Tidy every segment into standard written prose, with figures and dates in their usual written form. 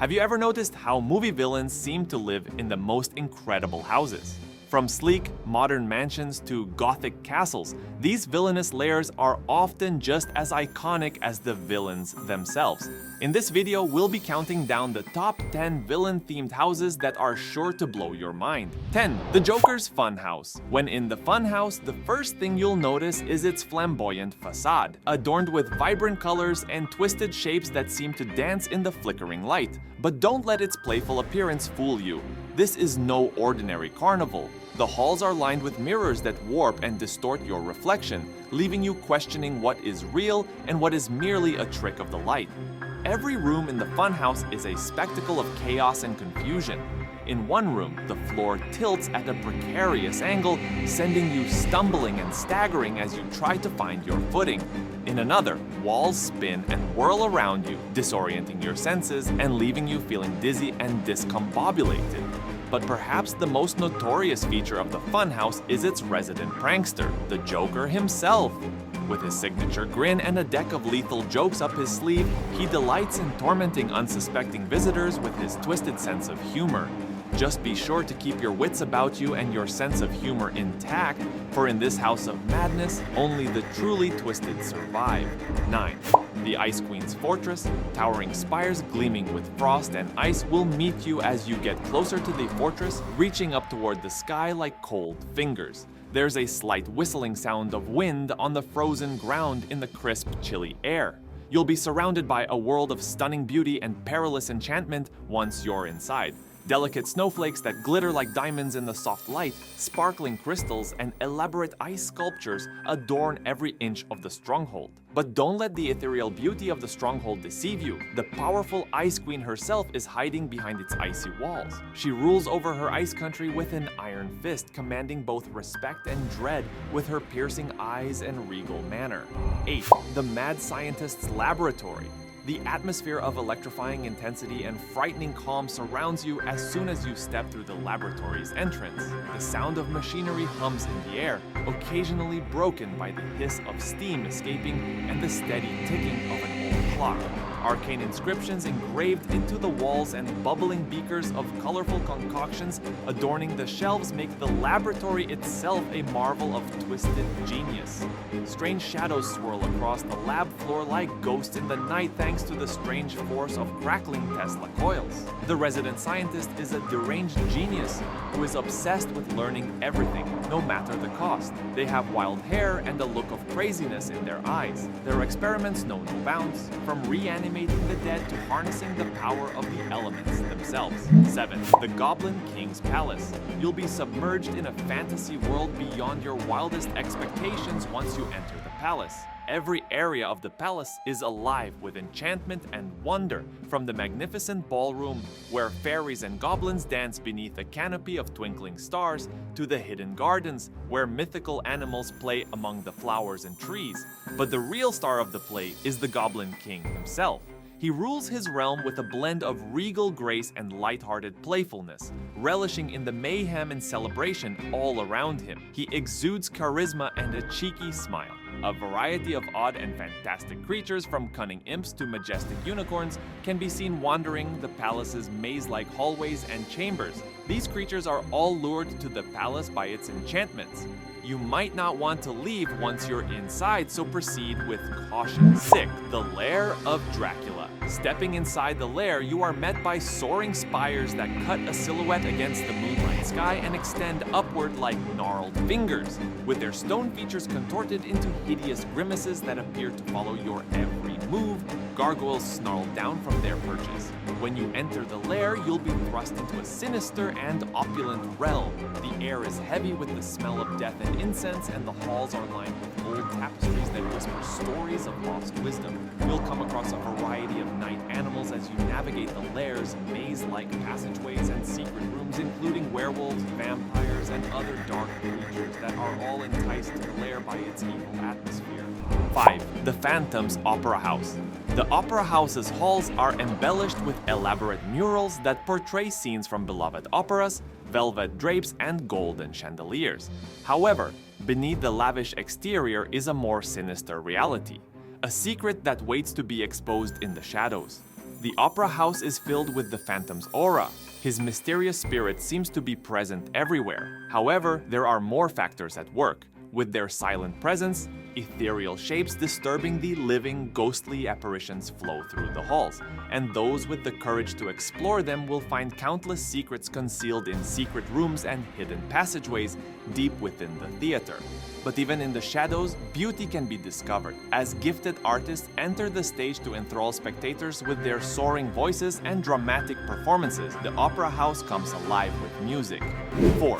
Have you ever noticed how movie villains seem to live in the most incredible houses? From sleek, modern mansions to gothic castles, these villainous lairs are often just as iconic as the villains themselves. In this video, we'll be counting down the top 10 villain-themed houses that are sure to blow your mind. 10. The Joker's Funhouse. When in the funhouse, the first thing you'll notice is its flamboyant facade, adorned with vibrant colors and twisted shapes that seem to dance in the flickering light. But don't let its playful appearance fool you. This is no ordinary carnival. The halls are lined with mirrors that warp and distort your reflection, leaving you questioning what is real and what is merely a trick of the light. Every room in the funhouse is a spectacle of chaos and confusion. In one room, the floor tilts at a precarious angle, sending you stumbling and staggering as you try to find your footing. In another, walls spin and whirl around you, disorienting your senses and leaving you feeling dizzy and discombobulated. But perhaps the most notorious feature of the funhouse is its resident prankster, the Joker himself. With his signature grin and a deck of lethal jokes up his sleeve, he delights in tormenting unsuspecting visitors with his twisted sense of humor. Just be sure to keep your wits about you and your sense of humor intact, for in this house of madness, only the truly twisted survive. 9. The Ice Queen's Fortress. Towering spires gleaming with frost and ice will meet you as you get closer to the fortress, reaching up toward the sky like cold fingers. There's a slight whistling sound of wind on the frozen ground in the crisp, chilly air. You'll be surrounded by a world of stunning beauty and perilous enchantment once you're inside. Delicate snowflakes that glitter like diamonds in the soft light, sparkling crystals, and elaborate ice sculptures adorn every inch of the stronghold. But don't let the ethereal beauty of the stronghold deceive you. The powerful Ice Queen herself is hiding behind its icy walls. She rules over her ice country with an iron fist, commanding both respect and dread with her piercing eyes and regal manner. 8. The Mad Scientist's Laboratory. The atmosphere of electrifying intensity and frightening calm surrounds you as soon as you step through the laboratory's entrance. The sound of machinery hums in the air, occasionally broken by the hiss of steam escaping and the steady ticking of an old clock. Arcane inscriptions engraved into the walls and bubbling beakers of colorful concoctions adorning the shelves make the laboratory itself a marvel of twisted genius. Strange shadows swirl across the lab floor like ghosts in the night thanks to the strange force of crackling Tesla coils. The resident scientist is a deranged genius who is obsessed with learning everything, no matter the cost. They have wild hair and a look of craziness in their eyes. Their experiments know no bounds, from reanimating the dead to harnessing the power of the elements themselves. 7. The Goblin King's Palace. You'll be submerged in a fantasy world beyond your wildest expectations once you enter the palace. Every area of the palace is alive with enchantment and wonder, from the magnificent ballroom, where fairies and goblins dance beneath a canopy of twinkling stars, to the hidden gardens, where mythical animals play among the flowers and trees. But the real star of the play is the Goblin King himself. He rules his realm with a blend of regal grace and lighthearted playfulness, relishing in the mayhem and celebration all around him. He exudes charisma and a cheeky smile. A variety of odd and fantastic creatures, from cunning imps to majestic unicorns, can be seen wandering the palace's maze-like hallways and chambers. These creatures are all lured to the palace by its enchantments. You might not want to leave once you're inside, so proceed with caution. 6. The Lair of Dracula. Stepping inside the lair, you are met by soaring spires that cut a silhouette against the moonlight sky and extend upward like gnarled fingers, with their stone features contorted into hideous grimaces that appear to follow your every move. Gargoyles snarl down from their perches. When you enter the lair, you'll be thrust into a sinister and opulent realm. The air is heavy with the smell of death and incense, and the halls are lined with old tapestries that whisper stories of lost wisdom. You'll come across a variety of night animals as you navigate the lair's maze-like passageways and secret rooms, including werewolves, vampires, and other dark creatures that are all enticed to the lair by its evil atmosphere. 5. The Phantom's Opera House. The Opera House's halls are embellished with elaborate murals that portray scenes from beloved operas, velvet drapes, and golden chandeliers. However, beneath the lavish exterior is a more sinister reality, a secret that waits to be exposed in the shadows. The Opera House is filled with the Phantom's aura. His mysterious spirit seems to be present everywhere. However, there are more factors at work. With their silent presence, ethereal shapes disturbing the living, ghostly apparitions flow through the halls, and those with the courage to explore them will find countless secrets concealed in secret rooms and hidden passageways deep within the theater. But even in the shadows, beauty can be discovered, as gifted artists enter the stage to enthrall spectators with their soaring voices and dramatic performances. The Opera House comes alive with music. 4.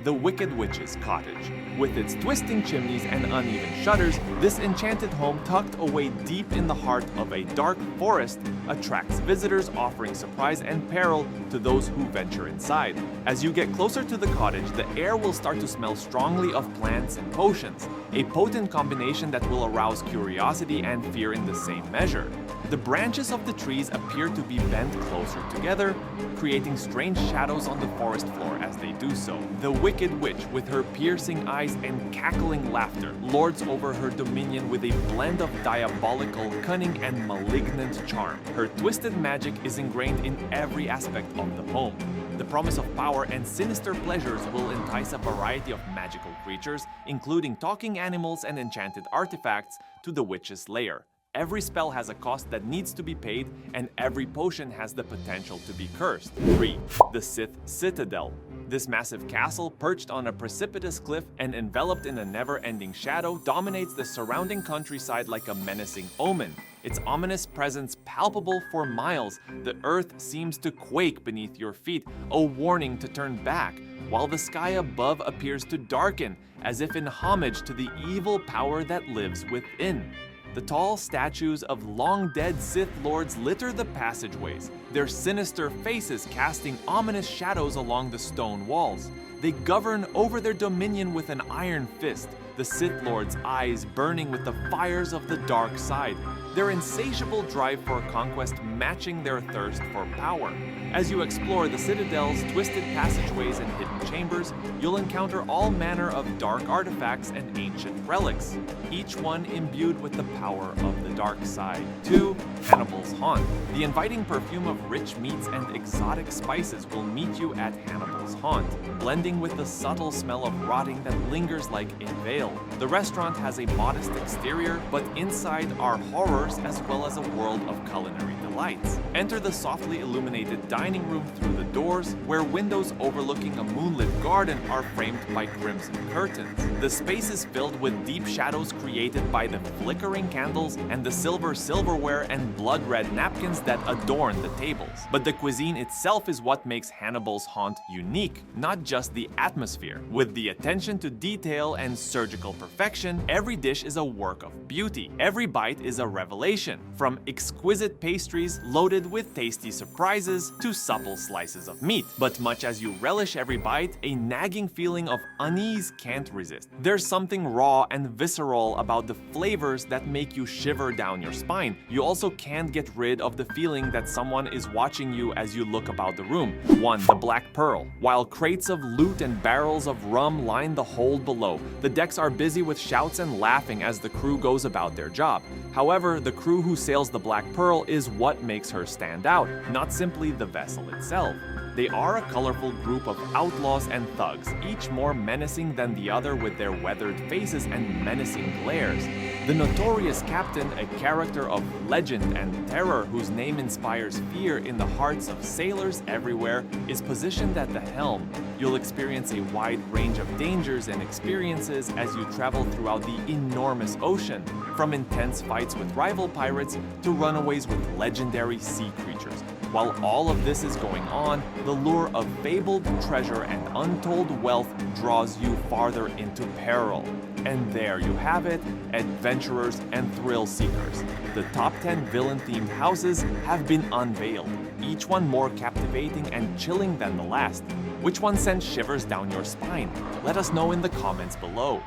The Wicked Witch's Cottage. With its twisting chimneys and uneven shutters, this enchanted home tucked away deep in the heart of a dark forest attracts visitors, offering surprise and peril to those who venture inside. As you get closer to the cottage, the air will start to smell strongly of plants and potions, a potent combination that will arouse curiosity and fear in the same measure. The branches of the trees appear to be bent closer together, creating strange shadows on the forest floor as they do so. The Wicked Witch, with her piercing eyes and cackling laughter, lords over her dominion with a blend of diabolical cunning and malignant charm. Her twisted magic is ingrained in every aspect of the home. The promise of power and sinister pleasures will entice a variety of magical creatures, including talking animals and enchanted artifacts, to the witch's lair. Every spell has a cost that needs to be paid, and every potion has the potential to be cursed. 3. The Sith Citadel. This massive castle, perched on a precipitous cliff and enveloped in a never-ending shadow, dominates the surrounding countryside like a menacing omen. Its ominous presence palpable for miles, the earth seems to quake beneath your feet, a warning to turn back, while the sky above appears to darken, as if in homage to the evil power that lives within. The tall statues of long-dead Sith lords litter the passageways, their sinister faces casting ominous shadows along the stone walls. They govern over their dominion with an iron fist, the Sith lords' eyes burning with the fires of the dark side, their insatiable drive for conquest matching their thirst for power. As you explore the Citadel's twisted passageways and hidden chambers, you'll encounter all manner of dark artifacts and ancient relics, each one imbued with the power of the dark side. 2. Hannibal's Haunt. The inviting perfume of rich meats and exotic spices will meet you at Hannibal's Haunt, blending with the subtle smell of rotting that lingers like a veil. The restaurant has a modest exterior, but inside are horrors as well as a world of culinary delights. Enter the softly illuminated dining room through the doors, where windows overlooking a moonlit garden are framed by crimson curtains. The space is filled with deep shadows created by the flickering candles and the silverware and blood-red napkins that adorn the tables. But the cuisine itself is what makes Hannibal's Haunt unique, not just the atmosphere. With the attention to detail and surgical perfection, every dish is a work of beauty. Every bite is a revelation, from exquisite pastries loaded with tasty surprises to supple slices of meat. But much as you relish every bite, a nagging feeling of unease can't resist. There's something raw and visceral about the flavors that make you shiver down your spine. You also can't get rid of the feeling that someone is watching you as you look about the room. 1. The Black Pearl. While crates of loot and barrels of rum line the hold below, the decks are busy with shouts and laughing as the crew goes about their job. However, the crew who sails the Black Pearl is what makes her stand out, not simply the vessel itself. They are a colorful group of outlaws and thugs, each more menacing than the other with their weathered faces and menacing glares. The notorious captain, a character of legend and terror whose name inspires fear in the hearts of sailors everywhere, is positioned at the helm. You'll experience a wide range of dangers and experiences as you travel throughout the enormous ocean, from intense fights with rival pirates to runaways with legendary sea creatures. While all of this is going on, the lure of fabled treasure and untold wealth draws you farther into peril. And there you have it, adventurers and thrill seekers. The top 10 villain-themed houses have been unveiled, each one more captivating and chilling than the last. Which one sends shivers down your spine? Let us know in the comments below.